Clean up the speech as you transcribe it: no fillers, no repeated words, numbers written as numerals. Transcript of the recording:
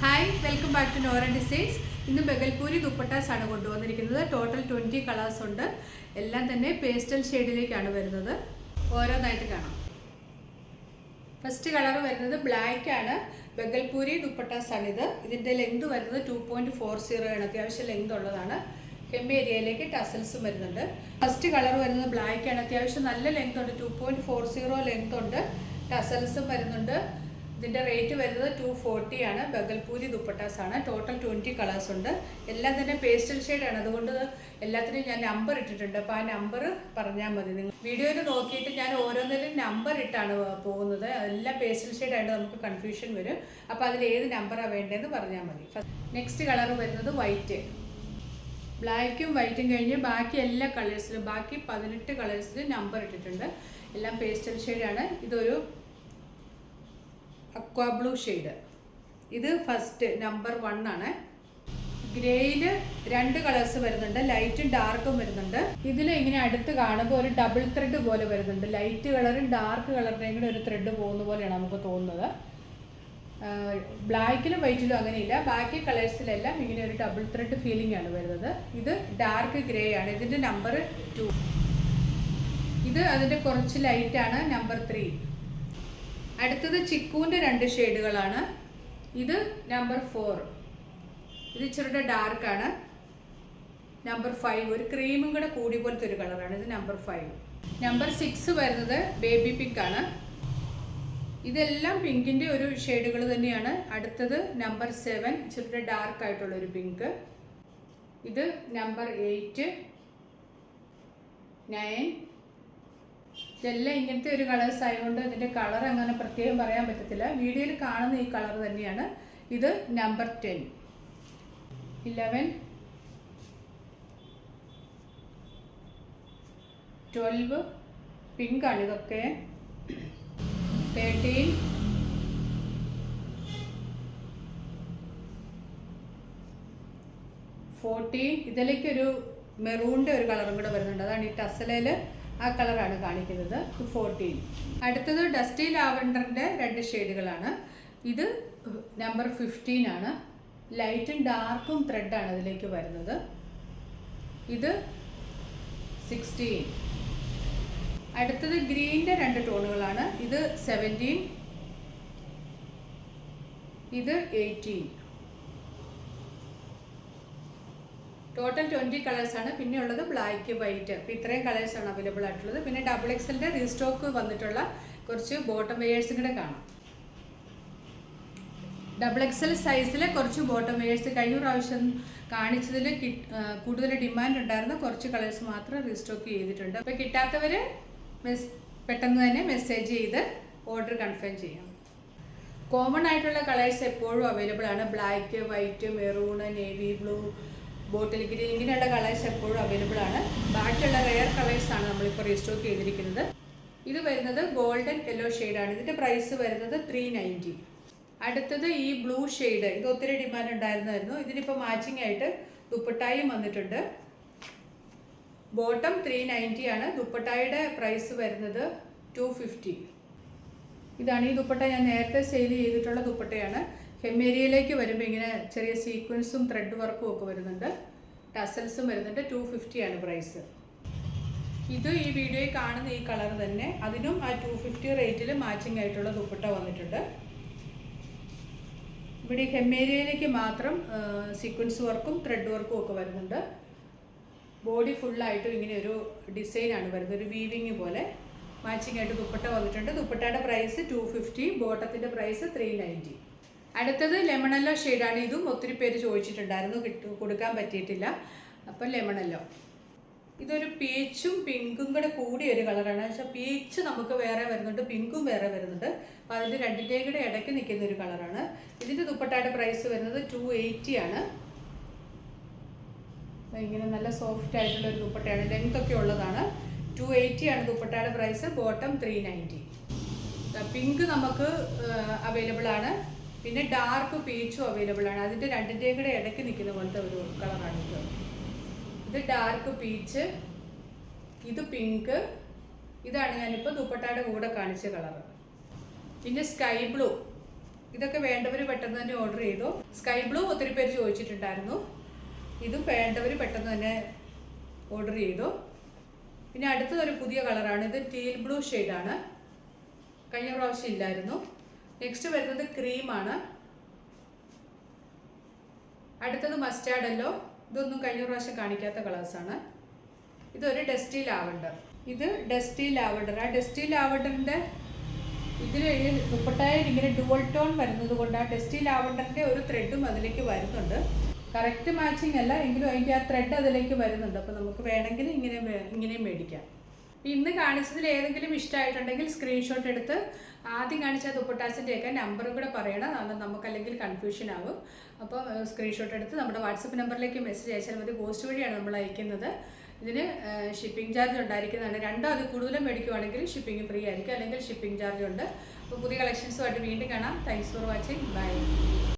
Hi, welcome back to Nora designs. ഇന്ന് ബഗൽപൂരി ദുപ്പട്ടാസ് ആണ് കൊണ്ടുവന്നിരിക്കുന്നത്. ടോട്ടൽ 20 കളേഴ്സ് ഉണ്ട്. എല്ലാം തന്നെ പേസ്റ്റൽ ഷെയ്ഡിലേക്കാണ് വരുന്നത്. ഓരോന്നായിട്ട് കാണാം. ഫസ്റ്റ് കളർ വരുന്നത് ബ്ലാക്ക് ആണ്. ബഗൽപൂരി ദുപ്പട്ടാസ് ആണിത്. ഇതിൻ്റെ ലെങ്ത് വരുന്നത് 2.40 ആണ്. അത്യാവശ്യം ലെങ്ത് ഉള്ളതാണ്. ഹെമ്മി ഏരിയയിലേക്ക് ടസൽസും വരുന്നുണ്ട്. ഫസ്റ്റ് കളർ വരുന്നത് ബ്ലാക്ക് ആണ്. അത്യാവശ്യം നല്ല ലെങ്ത് ഉണ്ട്. 2.40 ലെങ്ത് ഉണ്ട്. ടസൽസും വരുന്നുണ്ട്. ഇതിൻ്റെ റേറ്റ് വരുന്നത് 240 ആണ്. ബഗൽപൂരി ദുപ്പട്ടാസ് ആണ്. ടോട്ടൽ 20 കളേഴ്സ് ഉണ്ട്. എല്ലാം തന്നെ പേസ്റ്റൽ ഷെയ്ഡാണ്. അതുകൊണ്ട് എല്ലാത്തിനും ഞാൻ നമ്പർ ഇട്ടിട്ടുണ്ട്. അപ്പോൾ ആ നമ്പർ പറഞ്ഞാൽ മതി. നിങ്ങൾ വീഡിയോയിൽ നോക്കിയിട്ട് ഞാൻ ഓരോന്നിലും നമ്പർ ഇട്ടാണ് പോകുന്നത്. എല്ലാം പേസ്റ്റൽ ഷെയ്ഡായിട്ട് നമുക്ക് കൺഫ്യൂഷൻ വരും. അപ്പോൾ അതിൽ ഏത് നമ്പറാണ് വേണ്ടതെന്ന് പറഞ്ഞാൽ മതി. നെക്സ്റ്റ് കളർ വരുന്നത് വൈറ്റ്. ബ്ലാക്കും വൈറ്റും കഴിഞ്ഞ് ബാക്കി എല്ലാ കളേഴ്സിലും ബാക്കി 18 കളേഴ്സിലും നമ്പർ ഇട്ടിട്ടുണ്ട്. എല്ലാം പേസ്റ്റൽ ഷെയ്ഡാണ്. ഇതൊരു അക്വാ ബ്ലൂ ഷെയ്ഡ്. ഇത് ഫസ്റ്റ് നമ്പർ 1 ആണ്. ഗ്രേയിൽ 2 കളേഴ്സ് വരുന്നുണ്ട്. ലൈറ്റും ഡാർക്കും വരുന്നുണ്ട്. ഇതിൽ ഇങ്ങനെ അടുത്ത് കാണുമ്പോൾ ഒരു ഡബിൾ ത്രെഡ് പോലെ വരുന്നുണ്ട്. ലൈറ്റ് കളറും ഡാർക്ക് കളറിൻ്റെയും കൂടെ ഒരു ത്രെഡ് പോകുന്ന പോലെയാണ് നമുക്ക് തോന്നുന്നത്. ബ്ലാക്കിലും വൈറ്റിലും അങ്ങനെയില്ല. ബാക്കി കളേഴ്സിലെല്ലാം ഇങ്ങനെ ഒരു ഡബിൾ ത്രെഡ് ഫീലിംഗ് ആണ് വരുന്നത്. ഇത് ഡാർക്ക് ഗ്രേ ആണ്. ഇതിൻ്റെ നമ്പർ 2. ഇത് അതിൻ്റെ കുറച്ച് ലൈറ്റാണ്, നമ്പർ 3. അടുത്തത് ചിക്കുവിൻ്റെ 2 ഷെയ്ഡുകളാണ്. ഇത് നമ്പർ 4. ഇത് ഇച്ചിരി ഡാർക്കാണ്. നമ്പർ 5 ഒരു ക്രീമും കൂടെ കൂടി പോലത്തെ ഒരു കളറാണ്. ഇത് നമ്പർ 5. നമ്പർ 6 വരുന്നത് ബേബി പിങ്ക് ആണ്. ഇതെല്ലാം പിങ്കിൻ്റെ ഒരു ഷെയ്ഡുകൾ തന്നെയാണ്. അടുത്തത് നമ്പർ 7 ഇച്ചിരി ഡാർക്കായിട്ടുള്ളൊരു പിങ്ക്. ഇത് നമ്പർ 8, 9. ഇതെല്ലാം ഇങ്ങനത്തെ ഒരു കളേഴ്സ് ആയതുകൊണ്ട് ഇതിൻ്റെ കളർ അങ്ങനെ പ്രത്യേകം പറയാൻ പറ്റത്തില്ല. വീഡിയോയിൽ കാണുന്ന ഈ കളർ തന്നെയാണ്. ഇത് നമ്പർ 10, 11, 12 പിങ്കാണ് ഇതൊക്കെ. 13, 14. ഇതിലേക്കൊരു മെറൂണിൻ്റെ ഒരു കളറും കൂടെ വരുന്നുണ്ട്. അതാണ് ഈ ടസലയിൽ ആ കളറാണ് കാണിക്കുന്നത്. 14. അടുത്തത് ഡസ്റ്റി ലാവൻഡറിൻ്റെ 2 ഷെയ്ഡുകളാണ്. ഇത് നമ്പർ 15 ആണ്. ലൈറ്റും ഡാർക്കും ത്രെഡാണ് അതിലേക്ക് വരുന്നത്. ഇത് 16. അടുത്തത് ഗ്രീൻ്റെ 2 ടോണുകളാണ്. ഇത് 17, ഇത് 18. ടോട്ടൽ 20 കളേഴ്സാണ്. പിന്നെ ഉള്ളത് ബ്ലാക്ക്, വൈറ്റ്. അപ്പോൾ ഇത്രയും കളേഴ്സാണ് അവൈലബിൾ ആയിട്ടുള്ളത്. പിന്നെ XXL റീസ്റ്റോക്ക് വന്നിട്ടുള്ള കുറച്ച് ബോട്ടം വെയേഴ്സും കൂടെ കാണാം. XXL സൈസിലെ കുറച്ച് ബോട്ടം വെയേഴ്സ് കഴിഞ്ഞ പ്രാവശ്യം കാണിച്ചതിൽ കൂടുതൽ ഡിമാൻഡ് ഉണ്ടായിരുന്ന കുറച്ച് കളേഴ്സ് മാത്രം റീസ്റ്റോക്ക് ചെയ്തിട്ടുണ്ട്. അപ്പോൾ കിട്ടാത്തവർ പെട്ടെന്ന് തന്നെ മെസ്സേജ് ചെയ്ത് ഓർഡർ കൺഫേം ചെയ്യാം. കോമൺ ആയിട്ടുള്ള കളേഴ്സ് എപ്പോഴും അവൈലബിൾ ആണ്. Black, white, maroon, navy blue, bottle green, ഇങ്ങനെയുള്ള കളേഴ്സ് എപ്പോഴും അവൈലബിൾ ആണ്. ബാക്കിയുള്ള റെയർ കളേഴ്സാണ് നമ്മളിപ്പോൾ റീസ്റ്റോക്ക് ചെയ്തിരിക്കുന്നത്. ഇത് വരുന്നത് ഗോൾഡൻ യെല്ലോ ഷെയ്ഡാണ്. ഇതിൻ്റെ പ്രൈസ് വരുന്നത് 390. അടുത്തത് ഈ ബ്ലൂ ഷെയ്ഡ്. ഇത് ഒത്തിരി ഡിമാൻഡ് ഉണ്ടായിരുന്നായിരുന്നു. ഇതിനിപ്പോൾ മാച്ചിങ് ആയിട്ട് ദുപ്പട്ടായും വന്നിട്ടുണ്ട്. ബോട്ടം 390 ആണ്. ദുപ്പട്ടായുടെ പ്രൈസ് വരുന്നത് 250. ഇതാണ് ഈ ദുപ്പട്ട. ഞാൻ നേരത്തെ സെയിൽ ചെയ്തിട്ടുള്ള ദുപ്പട്ടയാണ്. ഹെമ്മേരിയയിലേക്ക് വരുമ്പോൾ ഇങ്ങനെ ചെറിയ സീക്വൻസും ത്രെഡ് വർക്കും ഒക്കെ വരുന്നുണ്ട്. ടസൽസും വരുന്നുണ്ട്. 250 ആണ് പ്രൈസ്. ഇത് ഈ വീഡിയോയിൽ കാണുന്ന ഈ കളർ തന്നെ. അതിനും ആ 250 റേറ്റിൽ മാച്ചിങ് ആയിട്ടുള്ള ദുപ്പട്ട വന്നിട്ടുണ്ട്. ഇവിടെ ഹെമ്മേരിയയിലേക്ക് മാത്രം സീക്വൻസ് വർക്കും ത്രെഡ് വർക്കും ഒക്കെ വരുന്നുണ്ട്. ബോഡി ഫുള്ളായിട്ടും ഇങ്ങനെ ഒരു ഡിസൈനാണ് വരുന്നത്. ഒരു വീവിങ് പോലെ മാച്ചിങ് ആയിട്ട് ദുപ്പട്ട വന്നിട്ടുണ്ട്. ദുപ്പട്ടയുടെ പ്രൈസ് 250. ബോട്ടത്തിൻ്റെ പ്രൈസ് 390. അടുത്തത് ലെമണല്ലോ ഷെയ്ഡാണ്. ഇതും ഒത്തിരി പേര് ചോദിച്ചിട്ടുണ്ടായിരുന്നു, കൊടുക്കാൻ പറ്റിയിട്ടില്ല. അപ്പം ലെമണല്ലോ ഇതൊരു പീച്ചും പിങ്കും കൂടെ കൂടിയ ഒരു കളറാണ്. പക്ഷേ പീച്ച് നമുക്ക് വേറെ വരുന്നുണ്ട്, പിങ്കും വേറെ വരുന്നുണ്ട്. അപ്പോൾ അതിൻ്റെ രണ്ടിൻ്റെയും കൂടെ ഇടയ്ക്ക് നിൽക്കുന്ന ഒരു കളറാണ്. ഇതിൻ്റെ ദുപ്പട്ടയുടെ പ്രൈസ് വരുന്നത് 280 ആണ്. ഇങ്ങനെ നല്ല സോഫ്റ്റ് ആയിട്ടുള്ള ഒരു ദുപ്പട്ടയാണ്. ലെങ്ത് ഒക്കെ ഉള്ളതാണ്. 280 ആണ് ദുപ്പട്ടയുടെ പ്രൈസ്. ബോട്ടം 390. പിങ്ക് നമുക്ക് അവൈലബിൾ ആണ്. പിന്നെ ഡാർക്ക് പീച്ചും അവൈലബിൾ ആണ്. അതിൻ്റെ രണ്ടിൻ്റെയും കൂടെ ഇടയ്ക്ക് നിൽക്കുന്ന പോലത്തെ ഒരു കളറാണ് ഇത്. ഇത് ഡാർക്ക് പീച്ച്, ഇത് പിങ്ക്, ഇതാണ് ഞാനിപ്പോൾ ദുപ്പട്ടയുടെ കൂടെ കാണിച്ച കളർ. പിന്നെ സ്കൈ ബ്ലൂ, ഇതൊക്കെ വേണ്ടവർ പെട്ടെന്ന് തന്നെ ഓർഡർ ചെയ്തു. സ്കൈ ബ്ലൂ ഒത്തിരി പേര് ചോദിച്ചിട്ടുണ്ടായിരുന്നു. ഇതും വേണ്ടവർ പെട്ടെന്ന് തന്നെ ഓർഡർ ചെയ്തു. പിന്നെ അടുത്തതൊരു പുതിയ കളറാണ്. ഇത് ടീൽ ബ്ലൂ ഷെയ്ഡാണ്. കഴിഞ്ഞ പ്രാവശ്യം ഇല്ലായിരുന്നു. നെക്സ്റ്റ് വരുന്നത് ക്രീമാണ്. അടുത്തത് മസ്റ്റാർഡ് യെല്ലോ. ഇതൊന്നും കഴിഞ്ഞ പ്രാവശ്യം കാണിക്കാത്ത കളേഴ്സാണ്. ഇതൊരു ഡസ്റ്റി ലാവണ്ടർ. ഇത് ഡസ്റ്റി ലാവണ്ടർ. ആ ഡസ്റ്റി ലാവണ്ടറിൻ്റെ ഇതിൽ ദുപ്പട്ടയിൽ ഇങ്ങനെ ഡുവൽ ടോൺ വരുന്നത് കൊണ്ട് ആ ഡസ്റ്റി ലാവണ്ടറിൻ്റെ ഒരു ത്രെഡും അതിലേക്ക് വരുന്നുണ്ട്. കറക്റ്റ് മാച്ചിങ് അല്ല എങ്കിലും അതിൻ്റെ ആ ത്രെഡ് അതിലേക്ക് വരുന്നുണ്ട്. അപ്പോൾ നമുക്ക് വേണമെങ്കിൽ ഇങ്ങനെയും മേടിക്കാം. ഇന്ന് കാണിച്ചതിൽ ഏതെങ്കിലും ഇഷ്ടമായിട്ടുണ്ടെങ്കിൽ സ്ക്രീൻഷോട്ട് എടുത്ത് ആദ്യം കാണിച്ച ദുപ്പട്ടാസിൻ്റെയൊക്കെ നമ്പറും കൂടെ പറയണം. അത് നമുക്കല്ലെങ്കിൽ കൺഫ്യൂഷൻ ആകും. അപ്പോൾ സ്ക്രീൻഷോട്ട് എടുത്ത് നമ്മുടെ വാട്സപ്പ് നമ്പറിലേക്ക് മെസ്സേജ് അയച്ചാൽ മതി. പോസ്റ്റ് വഴിയാണ് നമ്മൾ അയക്കുന്നത്. ഇതിന് ഷിപ്പിംഗ് ചാർജ് ഉണ്ടായിരിക്കുന്നതാണ്. രണ്ടോ അത് കൂടുതലും മേടിക്കുവാണെങ്കിൽ ഷിപ്പിംഗ് ഫ്രീ ആയിരിക്കും, അല്ലെങ്കിൽ ഷിപ്പിംഗ് ചാർജ് ഉണ്ട്. അപ്പോൾ പുതിയ കളക്ഷൻസുമായിട്ട് വീണ്ടും കാണാം. Thanks for watching. ബൈ.